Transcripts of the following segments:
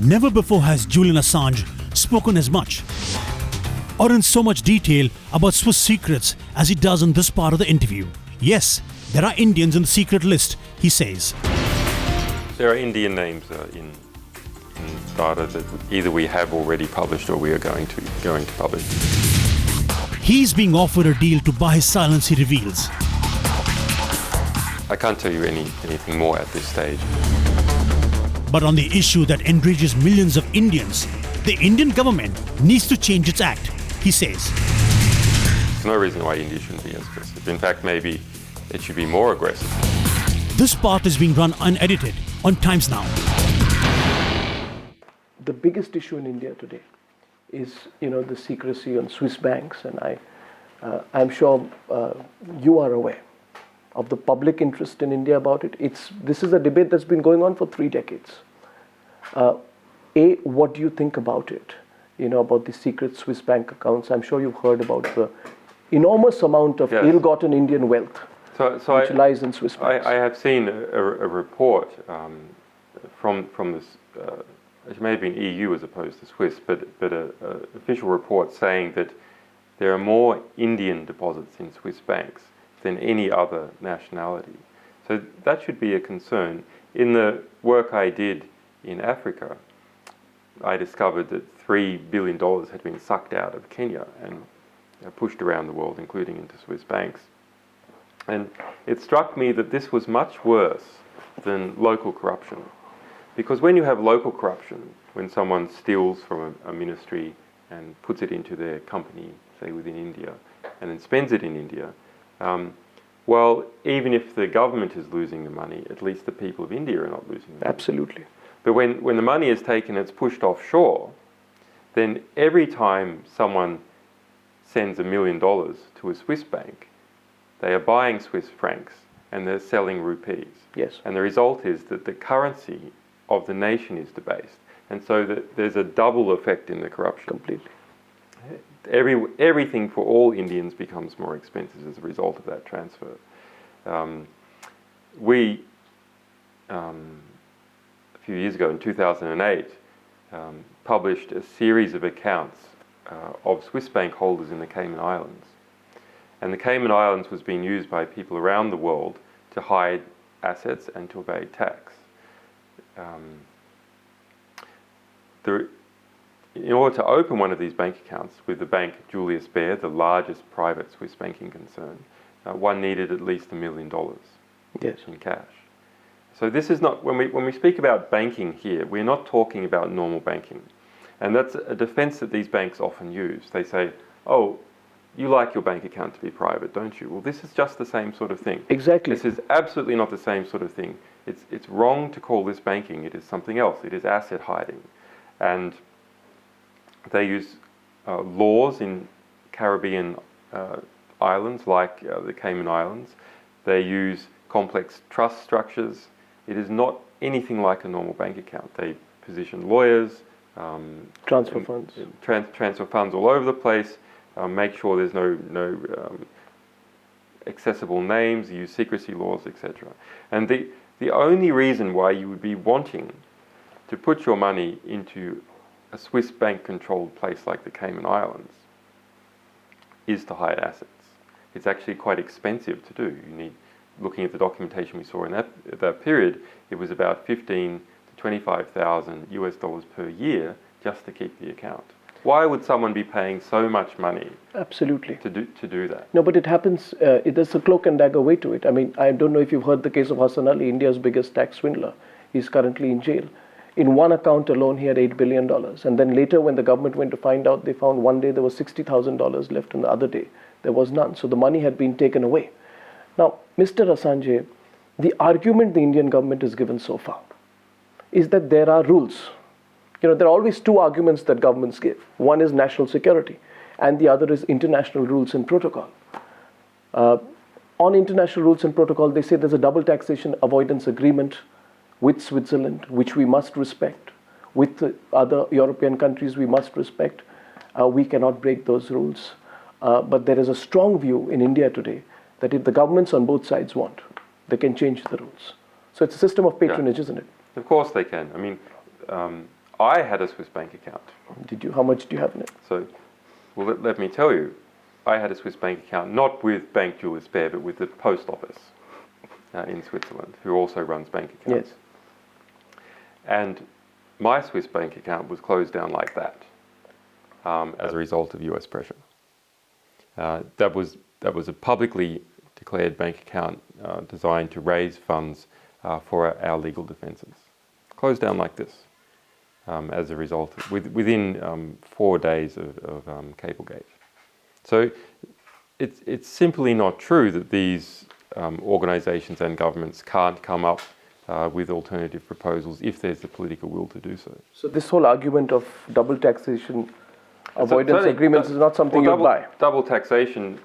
Never before has Julian Assange spoken as much or in so much detail about Swiss secrets as he does in this part of the interview. Yes, there are Indians in the secret list, he says. There are Indian names in data that either we have already published or we are going to publish. He's being offered a deal to buy his silence, he reveals. I can't tell you anything more at this stage. But on the issue that enrages millions of Indians, the Indian government needs to change its act, he says. There's no reason why India shouldn't be as aggressive. In fact, maybe it should be more aggressive. This part is being run unedited on Times Now. The biggest issue in India today is, the secrecy on Swiss banks, and I'm sure you are aware of the public interest in India about it. This is a debate that's been going on for 3 decades. What do you think about it? About the secret Swiss bank accounts. I'm sure you've heard about the enormous amount of ill-gotten Indian wealth which lies in Swiss banks. I have seen a report from this, it may have been EU as opposed to Swiss, but an official report saying that there are more Indian deposits in Swiss banks than any other nationality. So that should be a concern. In the work I did in Africa, I discovered that $3 billion had been sucked out of Kenya and pushed around the world, including into Swiss banks. And it struck me that this was much worse than local corruption. Because when you have local corruption, when someone steals from a ministry and puts it into their company, say within India, and then spends it in India, well, even if the government is losing the money, at least the people of India are not losing the money. Absolutely. But when the money is taken, it's pushed offshore, then every time someone sends $1 million to a Swiss bank, they are buying Swiss francs and they're selling rupees. Yes. And the result is that the currency of the nation is debased. And so that there's a double effect in the corruption. Completely. Everything for all Indians becomes more expensive as a result of that transfer. We, a few years ago in 2008, published a series of accounts of Swiss bank holders in the Cayman Islands. And the Cayman Islands was being used by people around the world to hide assets and to evade tax. In order to open one of these bank accounts with the bank Julius Baer, the largest private Swiss banking concern, one needed at least $1 million in cash. So this is not, when we speak about banking here, we're not talking about normal banking. And that's a defense that these banks often use. They say, oh, you like your bank account to be private, don't you? Well, this is just the same sort of thing. Exactly. This is absolutely not the same sort of thing. It's wrong to call this banking. It is something else. It is asset hiding. And they use laws in Caribbean islands like the Cayman Islands. They use complex trust structures. It is not anything like a normal bank account. They position lawyers, transfer funds, transfer funds all over the place. Make sure there's no accessible names. Use secrecy laws, etc. And the only reason why you would be wanting to put your money into a Swiss bank-controlled place like the Cayman Islands is to hide assets. It's actually quite expensive to do. You need, looking at the documentation we saw in that period, it was about $15,000 to $25,000 per year just to keep the account. Why would someone be paying so much money? Absolutely. To do that? No, but it happens. There's a cloak and dagger way to it. I mean, I don't know if you've heard the case of Hassan Ali, India's biggest tax swindler. He's currently in jail. In one account alone, he had $8 billion. And then later, when the government went to find out, they found one day there was $60,000 left, and the other day there was none. So the money had been taken away. Now, Mr. Assange, the argument the Indian government has given so far is that there are rules. There are always 2 arguments that governments give. One is national security, and the other is international rules and protocol. On international rules and protocol, they say there's a double taxation avoidance agreement with Switzerland, which we must respect. With the other European countries, we must respect. We cannot break those rules. But there is a strong view in India today that if the governments on both sides want, they can change the rules. So it's a system of patronage, isn't it? Of course they can. I mean, I had a Swiss bank account. Did you? How much do you have in it? So, well, let me tell you, I had a Swiss bank account, not with Bank Julius Baer, but with the post office in Switzerland, who also runs bank accounts. Yes. And my Swiss bank account was closed down like that as a result of US pressure. That was a publicly declared bank account designed to raise funds for our legal defences. Closed down like this as a result, within 4 days of Cablegate. So it's simply not true that these organisations and governments can't come up with alternative proposals if there's the political will to do so. So this whole argument of double taxation avoidance agreements is not something you buy? Double taxation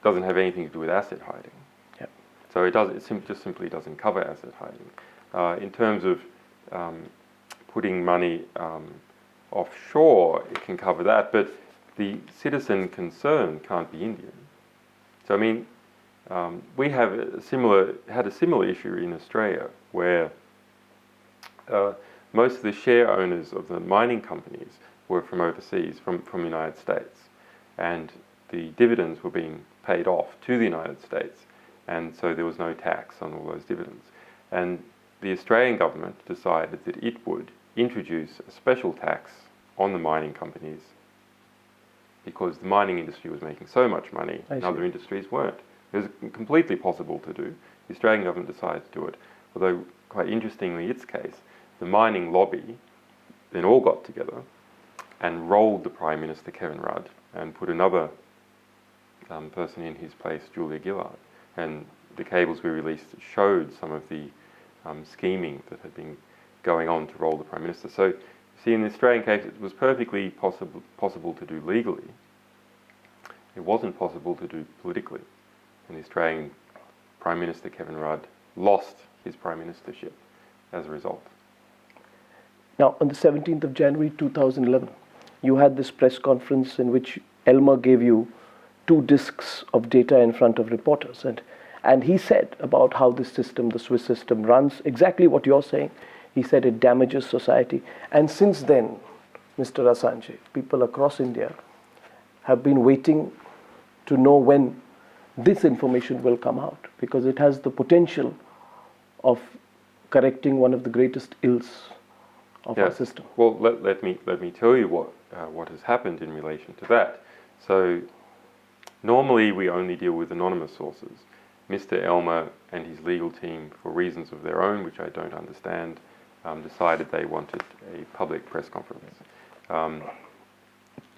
doesn't have anything to do with asset hiding. Yeah. So it just simply doesn't cover asset hiding. In terms of putting money offshore, it can cover that, but the citizen concerned can't be Indian. So I mean, we have had a similar issue in Australia where most of the share owners of the mining companies were from overseas, from the United States, and the dividends were being paid off to the United States, and so there was no tax on all those dividends. And the Australian government decided that it would introduce a special tax on the mining companies because the mining industry was making so much money and other industries weren't. It was completely possible to do. The Australian government decided to do it, although quite interestingly, in its case, the mining lobby then all got together and rolled the Prime Minister, Kevin Rudd, and put another person in his place, Julia Gillard. And the cables we released showed some of the scheming that had been going on to roll the Prime Minister. So, see, in the Australian case, it was perfectly possible to do legally. It wasn't possible to do politically. And the Australian Prime Minister, Kevin Rudd, lost his Prime Ministership as a result. Now, on the 17th of January 2011, you had this press conference in which Elmer gave you 2 discs of data in front of reporters. And he said about how this system, the Swiss system, runs exactly what you're saying. He said it damages society. And since then, Mr. Assange, people across India have been waiting to know when this information will come out, because it has the potential of correcting one of the greatest ills of our system. Well, let me tell you what has happened in relation to that. So normally we only deal with anonymous sources. Mr. Elmer and his legal team, for reasons of their own, which I don't understand, decided they wanted a public press conference.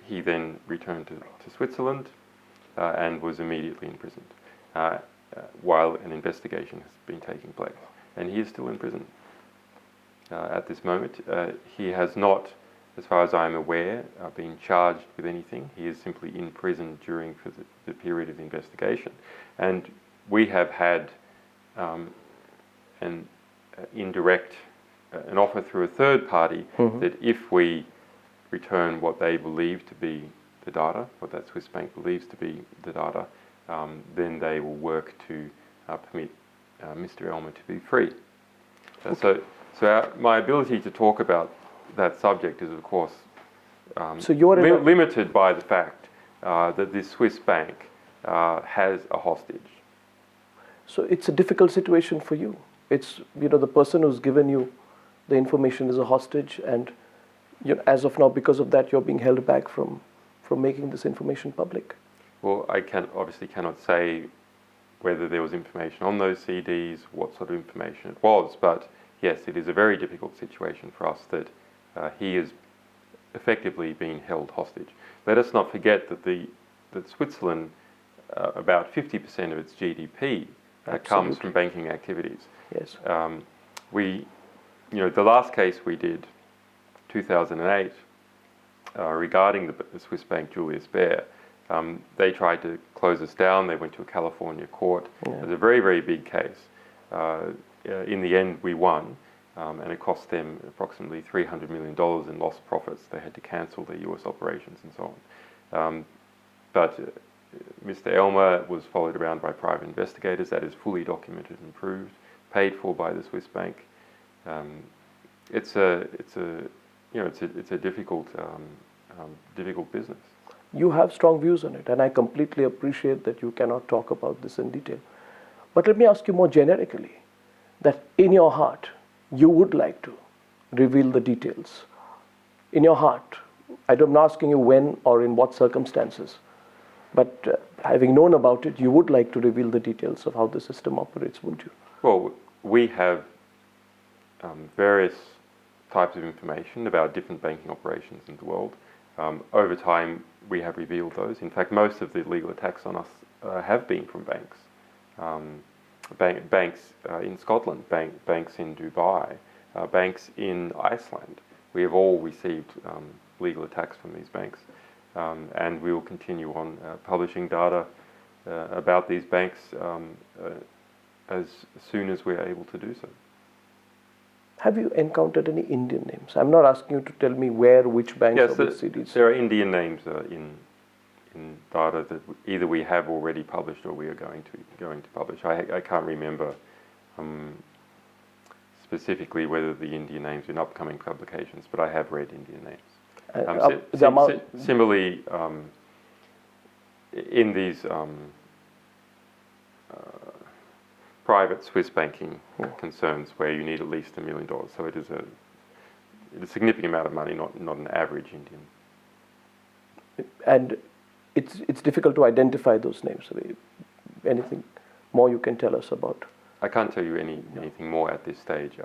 He then returned to Switzerland and was immediately imprisoned while an investigation has been taking place. And he is still in prison at this moment. He has not, as far as I am aware, been charged with anything. He is simply in prison during the period of investigation. And we have had an offer through a third party that if we return what they believe to be the data, what that Swiss bank believes to be the data, then they will work to permit Mr. Elmer to be free. So my ability to talk about that subject is, of course, limited by the fact that this Swiss bank has a hostage. So it's a difficult situation for you. It's, the person who's given you the information is a hostage, and as of now, because of that, you're being held back from making this information public. Well, I obviously cannot say whether there was information on those CDs, what sort of information it was, but yes, it is a very difficult situation for us that he is effectively being held hostage. Let us not forget that Switzerland, about 50% of its GDP comes from banking activities. Yes. The last case we did, 2008, regarding the Swiss bank Julius Baer, they tried to close us down. They went to a California court. It was a very, very big case. In the end, we won, and it cost them approximately $300 million in lost profits. They had to cancel their US operations and so on. But Mr. Elmer was followed around by private investigators. That is fully documented and proved, paid for by the Swiss bank. it's a difficult difficult business. You have strong views on it, and I completely appreciate that you cannot talk about this in detail. But let me ask you more generically, that in your heart, you would like to reveal the details. In your heart, I'm not asking you when or in what circumstances, but having known about it, you would like to reveal the details of how the system operates, wouldn't you? Well, we have various types of information about different banking operations in the world. Over time, we have revealed those. In fact, most of the legal attacks on us have been from banks. Banks in Scotland, banks in Dubai, banks in Iceland. We have all received legal attacks from these banks. And we will continue on publishing data about these banks as soon as we're able to do so. Have you encountered any Indian names? I'm not asking you to tell me where, which banks Yes, or which cities. there are Indian names in data that either we have already published or we are going to publish. I can't remember specifically whether the Indian names in upcoming publications, but I have read Indian names. Similarly, in these private Swiss banking concerns where you need at least $1 million, so it is a significant amount of money, not an average Indian. And it's difficult to identify those names. Anything more you can tell us about? I can't tell you anything more at this stage.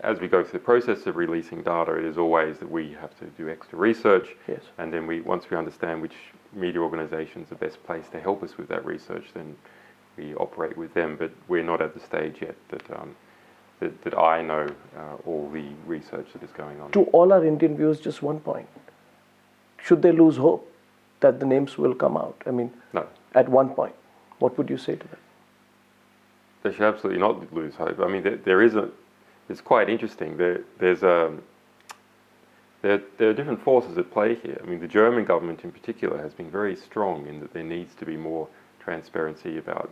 As we go through the process of releasing data, it is always that we have to do extra research, yes. And then once we understand which media organisations are best placed to help us with that research, then we operate with them. But we're not at the stage yet that I know all the research that is going on. To all our Indian viewers, just one point. Should they lose hope that the names will come out? I mean, no. At one point, what would you say to them? They should absolutely not lose hope. I mean, it's quite interesting. There are different forces at play here. I mean, the German government in particular has been very strong in that there needs to be more transparency about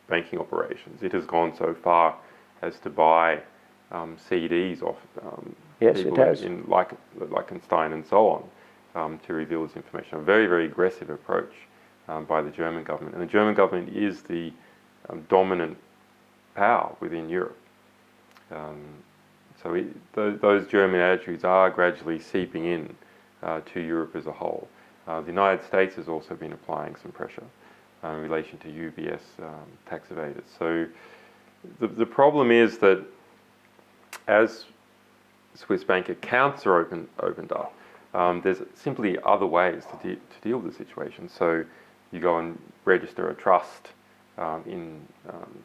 banking operations. It has gone so far as to buy CDs off people in Liechtenstein and so on to reveal this information. A very, very aggressive approach by the German government. And the German government is the dominant power within Europe. So those German attitudes are gradually seeping in to Europe as a whole. The United States has also been applying some pressure in relation to UBS tax evaders. So the problem is that as Swiss bank accounts are opened up, there's simply other ways to deal with the situation. So you go and register a trust in,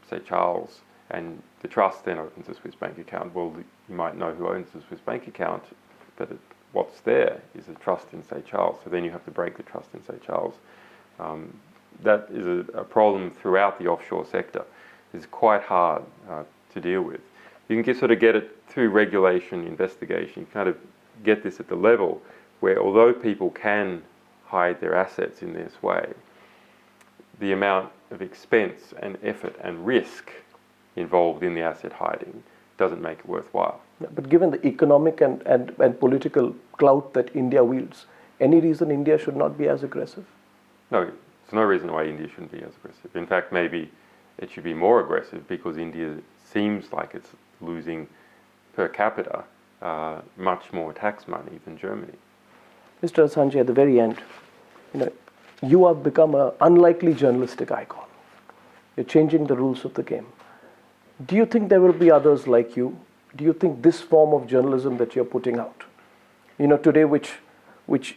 say, Charles, and the trust then opens a Swiss bank account. Well, you might know who owns the Swiss bank account, but what's there is a trust in, say, Charles. So then you have to break the trust in, say, Charles. That is a problem throughout the offshore sector. It's quite hard to deal with. You can sort of get it through regulation, investigation. You kind of get this at the level where, although people can hide their assets in this way, the amount of expense and effort and risk involved in the asset hiding doesn't make it worthwhile. But given the economic and political clout that India wields, any reason India should not be as aggressive? No, there's no reason why India shouldn't be as aggressive. In fact, maybe it should be more aggressive because India seems like it's losing per capita much more tax money than Germany. Mr. Assange, at the very end, you have become an unlikely journalistic icon. You're changing the rules of the game. Do you think there will be others like you? Do you think this form of journalism that you're putting out, today, which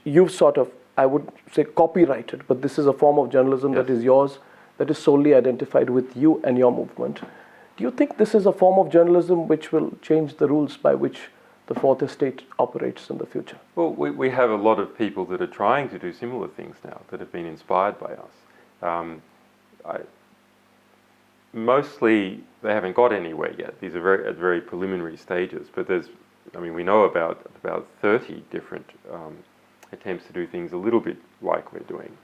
you've sort of, I would say, copyrighted, but this is a form of journalism Yes. that is yours, that is solely identified with you and your movement. Do you think this is a form of journalism which will change the rules by which the fourth estate operates in the future? Well, we have a lot of people that are trying to do similar things now that have been inspired by us. Mostly they haven't got anywhere yet. These are at very preliminary stages, but we know about 30 different attempts to do things a little bit like we're doing.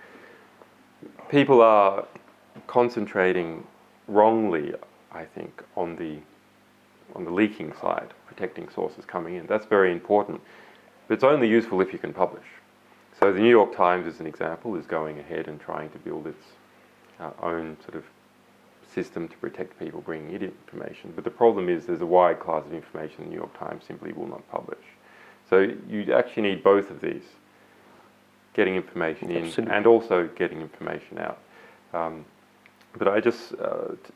People are concentrating wrongly, I think, on the leaking side, protecting sources coming in. That's very important. But it's only useful if you can publish. So the New York Times, as an example, is going ahead and trying to build its own sort of system to protect people bringing it information. But the problem is there's a wide class of information the New York Times simply will not publish. So you actually need both of these, getting information in and also getting information out. But I just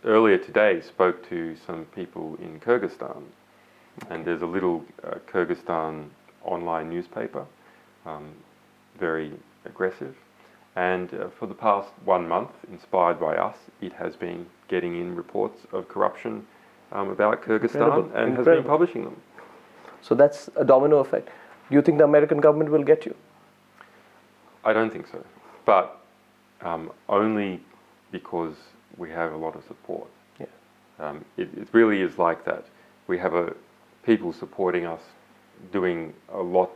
earlier today spoke to some people in Kyrgyzstan, and there's a little Kyrgyzstan online newspaper, very aggressive, and for the past 1 month, inspired by us, it has been getting in reports of corruption about Kyrgyzstan and has been publishing them. So that's a domino effect. Do you think the American government will get you? I don't think so, but only because we have a lot of support. Yeah. It really is like that. We have people supporting us, doing a lot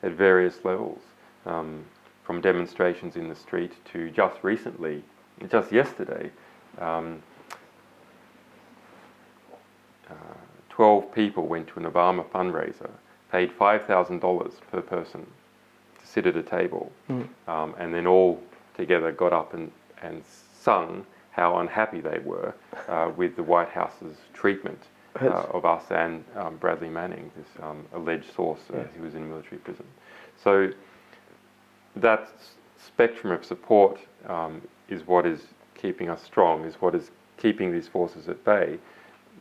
at various levels, from demonstrations in the street to just recently, just yesterday, 12 people went to an Obama fundraiser, paid $5,000 per person to sit at a table, and then all together got up and sung how unhappy they were with the White House's treatment of us and Bradley Manning, this alleged source who was in military prison. So that spectrum of support is what is keeping us strong, is what is keeping these forces at bay.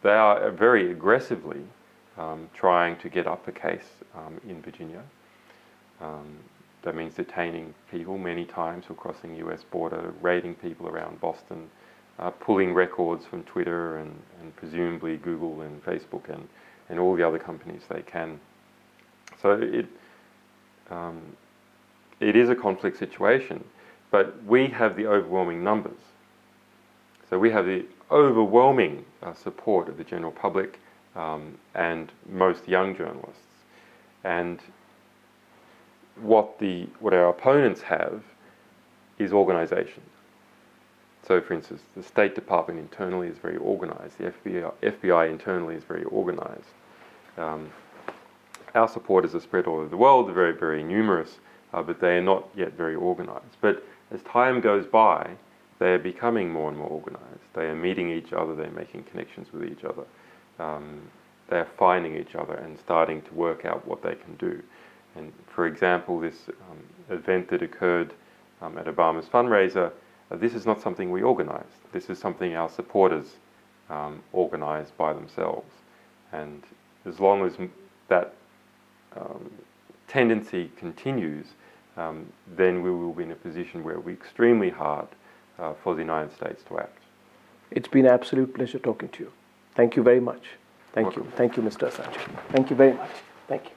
They are very aggressively trying to get up a case in Virginia. That means detaining people many times who are crossing the US border, raiding people around Boston, pulling records from Twitter and presumably Google and Facebook and all the other companies they can. So it is a conflict situation, but we have the overwhelming numbers. So we have the overwhelming support of the general public and most young journalists. And what our opponents have is organisation. So, for instance, the State Department internally is very organised. The FBI internally is very organised. Our supporters are spread all over the world. They're very, very numerous, but they are not yet very organised. But as time goes by, they are becoming more and more organised. They are meeting each other. They're making connections with each other. They are finding each other and starting to work out what they can do. And for example, this event that occurred at Obama's fundraiser, this is not something we organised. This is something our supporters organised by themselves. And as long as that tendency continues, then we will be in a position where we're extremely hard for the United States to act. It's been an absolute pleasure talking to you. Thank you very much. Thank you. Thank you, Mr. Assange. Thank you very much. Thank you.